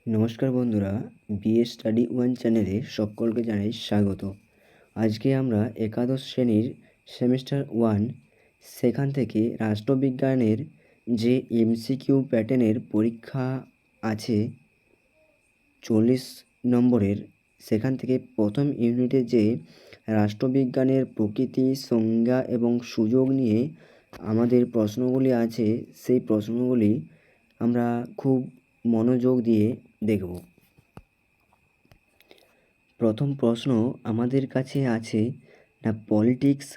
নমস্কার বন্ধুরা, BA study one চ্যানেলে সকলকে জানাই স্বাগত। আজকে আমরা একাদশ শ্রেণীর সেমিস্টার ওয়ান সেখান থেকে রাষ্ট্রবিজ্ঞানের যে এমসিকিউ প্যাটার্নের পরীক্ষা আছে 40 নম্বরের, সেখান থেকে প্রথম ইউনিটে যে রাষ্ট্রবিজ্ঞানের প্রকৃতি, সংজ্ঞা এবং সুযোগ নিয়ে আমাদের প্রশ্নগুলি আছে, সেই প্রশ্নগুলি আমরা খুব মনোযোগ দিয়ে দেখব। প্রথম প্রশ্ন আমাদের কাছে আছে, না পলিটিক্স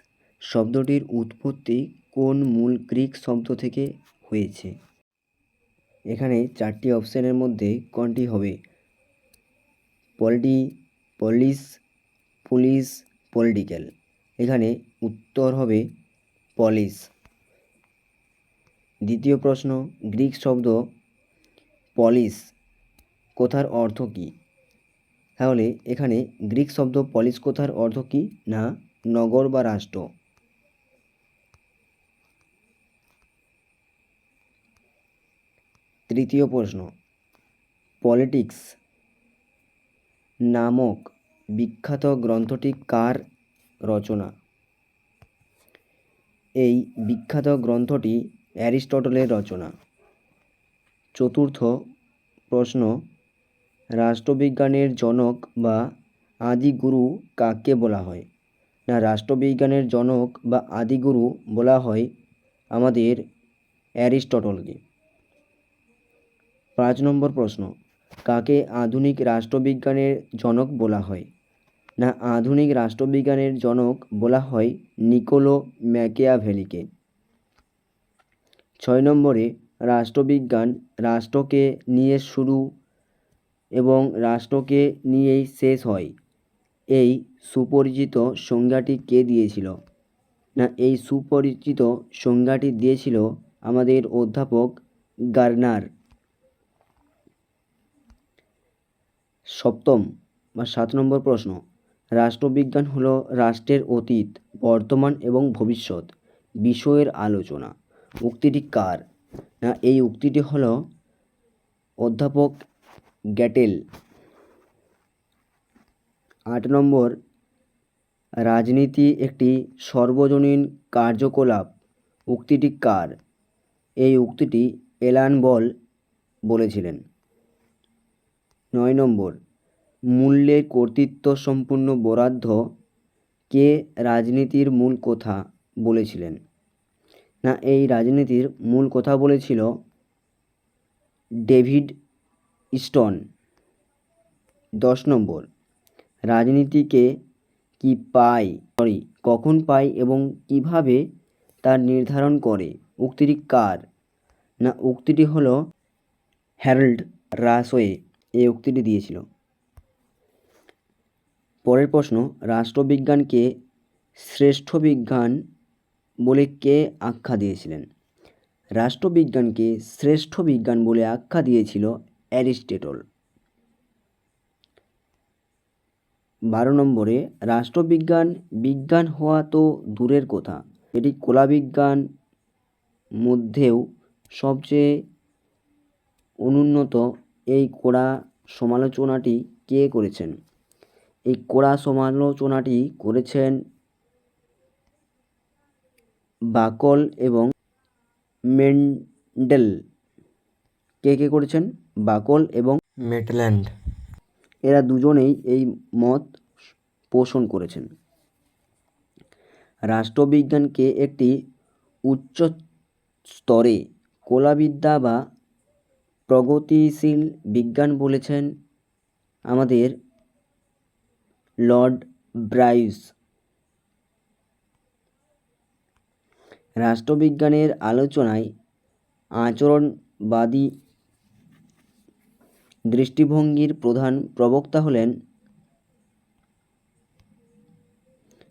শব্দটির উৎপত্তি কোন মূল গ্রিক শব্দ থেকে হয়েছে? এখানে চারটি অপশানের মধ্যে কোনটি হবে? পলিস, পুলিশ, পলিটিক্যাল। এখানে উত্তর হবে পলিস। দ্বিতীয় প্রশ্ন, গ্রিক শব্দ পলিস কথার অর্থ কী? তাহলে এখানে গ্রিক শব্দ পলিস কথার অর্থ কী? না নগর বা রাষ্ট্র। তৃতীয় প্রশ্ন, পলিটিক্স নামক বিখ্যাত গ্রন্থটি কার রচনা? এই বিখ্যাত গ্রন্থটি অ্যারিস্টটলের রচনা। চতুর্থ প্রশ্ন, রাষ্ট্রবিজ্ঞানের জনক বা আদিগুরু কাকে বলা হয়? না রাষ্ট্রবিজ্ঞানের জনক বা আদিগুরু বলা হয় আমাদের অ্যারিস্টটলকে। 5 নম্বর প্রশ্ন, কাকে আধুনিক রাষ্ট্রবিজ্ঞানের জনক বলা হয়? না আধুনিক রাষ্ট্রবিজ্ঞানের জনক বলা হয় নিকোলো ম্যাকিয়াভেলিকে। 6 নম্বরে, রাষ্ট্রবিজ্ঞান রাষ্ট্রকে নিয়ে শুরু এবং রাষ্ট্রকে নিয়েই শেষ হয়, এই সুপরিচিত সংজ্ঞাটি কে দিয়েছিল? না এই সুপরিচিত সংজ্ঞাটি দিয়েছিল আমাদের অধ্যাপক গার্নার। সপ্তম বা 7 নম্বর প্রশ্ন, রাষ্ট্রবিজ্ঞান হলো রাষ্ট্রের অতীত, বর্তমান এবং ভবিষ্যৎ বিষয়ের আলোচনা। উক্তিটি কার? না এই উক্তিটি হলো অধ্যাপক গ্যাটেল। 8 নম্বর, রাজনীতি একটি সর্বজনীন কার্যকলাপ। উক্তিটি কার? এই উক্তিটি এলান বল বলেছিলেন। 9 নম্বর, মূল্যের কর্তৃত্ব সম্পূর্ণ বরাদ্দ কে রাজনীতির মূল কথা বলেছিলেন? না এই রাজনীতির মূল কথা বলেছিল ডেভিড স্টোন। 10 নম্বর, রাজনীতিকে কখন পায় এবং কিভাবে তার নির্ধারণ করে? উক্তিটি কার? না উক্তিটি হলো হ্যারল্ড রাসওয়ে এই উক্তিটি দিয়েছিল। পরের প্রশ্ন, রাষ্ট্রবিজ্ঞানকে শ্রেষ্ঠ বিজ্ঞান বলে কে আখ্যা দিয়েছিলেন? রাষ্ট্রবিজ্ঞানকে শ্রেষ্ঠ বিজ্ঞান বলে আখ্যা দিয়েছিল অ্যারিস্টটল। 12 নম্বরে, রাষ্ট্রবিজ্ঞান বিজ্ঞান হওয়া তো দূরের কথা, এটি কলাবিজ্ঞান মধ্যেও সবচেয়ে অনুন্নত। এই কড়া সমালোচনাটি কে করেছেন? এই কড়া সমালোচনাটি করেছেন বাকল এবং মেন্ডেল। কে করেছেন? বাকল এবং মেটল্যান্ড। এরা দুজনেই এই মত পোষণ করেছেন। রাষ্ট্রবিজ্ঞানকে একটি উচ্চ স্তরে কলাবিদ্যা বা প্রগতিশীল বিজ্ঞান বলেছেন আমাদের লর্ড ব্রাইস। রাষ্ট্রবিজ্ঞানের আলোচনায় আচরণবাদী দৃষ্টিভঙ্গির প্রধান প্রবক্তা হলেন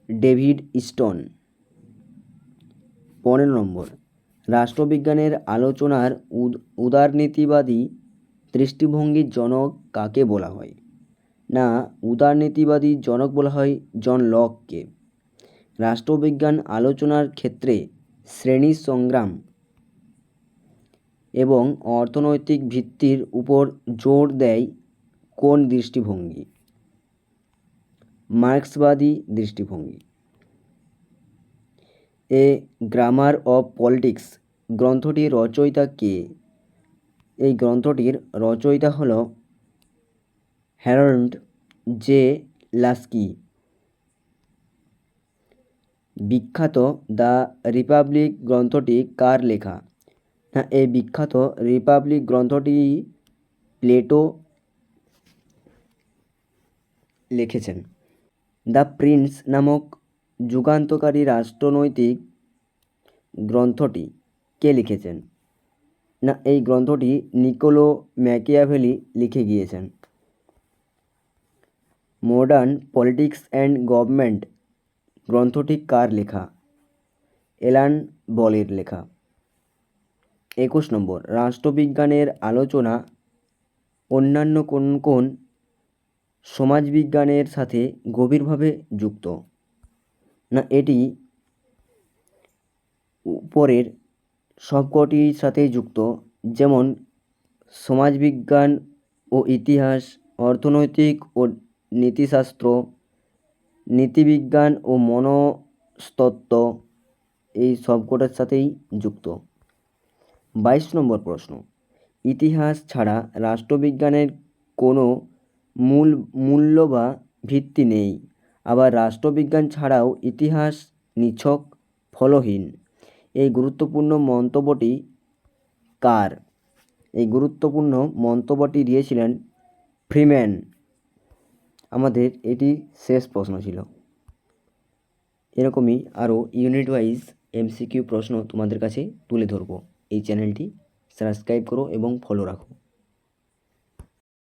ডেভিড স্টোন। 15 নম্বর, রাষ্ট্রবিজ্ঞানের আলোচনার উদারনীতিবাদী দৃষ্টিভঙ্গির জনক কাকে বলা হয়? না উদারনীতিবাদী জনক বলা হয় জন লককে। রাষ্ট্রবিজ্ঞান আলোচনার ক্ষেত্রে শ্রেণী সংগ্রাম এবং অর্থনৈতিক ভিত্তির উপর জোর দেয় কোন দৃষ্টিভঙ্গি? মার্ক্সবাদী দৃষ্টিভঙ্গি। এ গ্রামার অফ পলিটিক্স গ্রন্থটির রচয়িতা কে? এই গ্রন্থটির রচয়িতা হল হ্যারল্ড জে লাস্কি। বিখ্যাত দ্য রিপাবলিক গ্রন্থটি কার লেখা? হ্যাঁ, এই বিখ্যাত রিপাবলিক গ্রন্থটি প্লেটো লিখেছেন। দ্য প্রিন্স নামক যুগান্তকারী রাষ্ট্রনৈতিক গ্রন্থটি কে লিখেছেন? না, এই গ্রন্থটি নিকোলো ম্যাকিয়াভেলি লিখে গিয়েছেন। মডার্ন পলিটিক্স অ্যান্ড গভর্নমেন্ট গ্রন্থটি কার লেখা? অ্যালান বলের লেখা। 21 নম্বর, রাষ্ট্রবিজ্ঞানের আলোচনা অন্যান্য কোন কোন সমাজবিজ্ঞানের সাথে গভীরভাবে যুক্ত? না, এটি উপরের সবকটির সাথেই যুক্ত, যেমন সমাজবিজ্ঞান ও ইতিহাস, অর্থনৈতিক ও নীতিশাস্ত্র, নীতিবিজ্ঞান ও মনস্তত্ত্ব, এই সবকটার সাথেই যুক্ত। 22 নম্বর প্রশ্ন, ইতিহাস ছাড়া রাষ্ট্রবিজ্ঞানের কোনো মূল্য বা ভিত্তি নেই, আবার রাষ্ট্রবিজ্ঞান ছাড়াও ইতিহাস নিছক ফলহীন। এই গুরুত্বপূর্ণ মন্তব্যটি কার? এই গুরুত্বপূর্ণ মন্তব্যটি দিয়েছিলেন ফ্রিম্যান। আমাদের এটি শেষ প্রশ্ন ছিল। এরকমই আরও ইউনিট ওয়াইজ এমসিকিউ প্রশ্ন তোমাদের কাছে তুলে ধরবো। এই চ্যানেলটি সাবস্ক্রাইব করো এবং ফলো রাখো।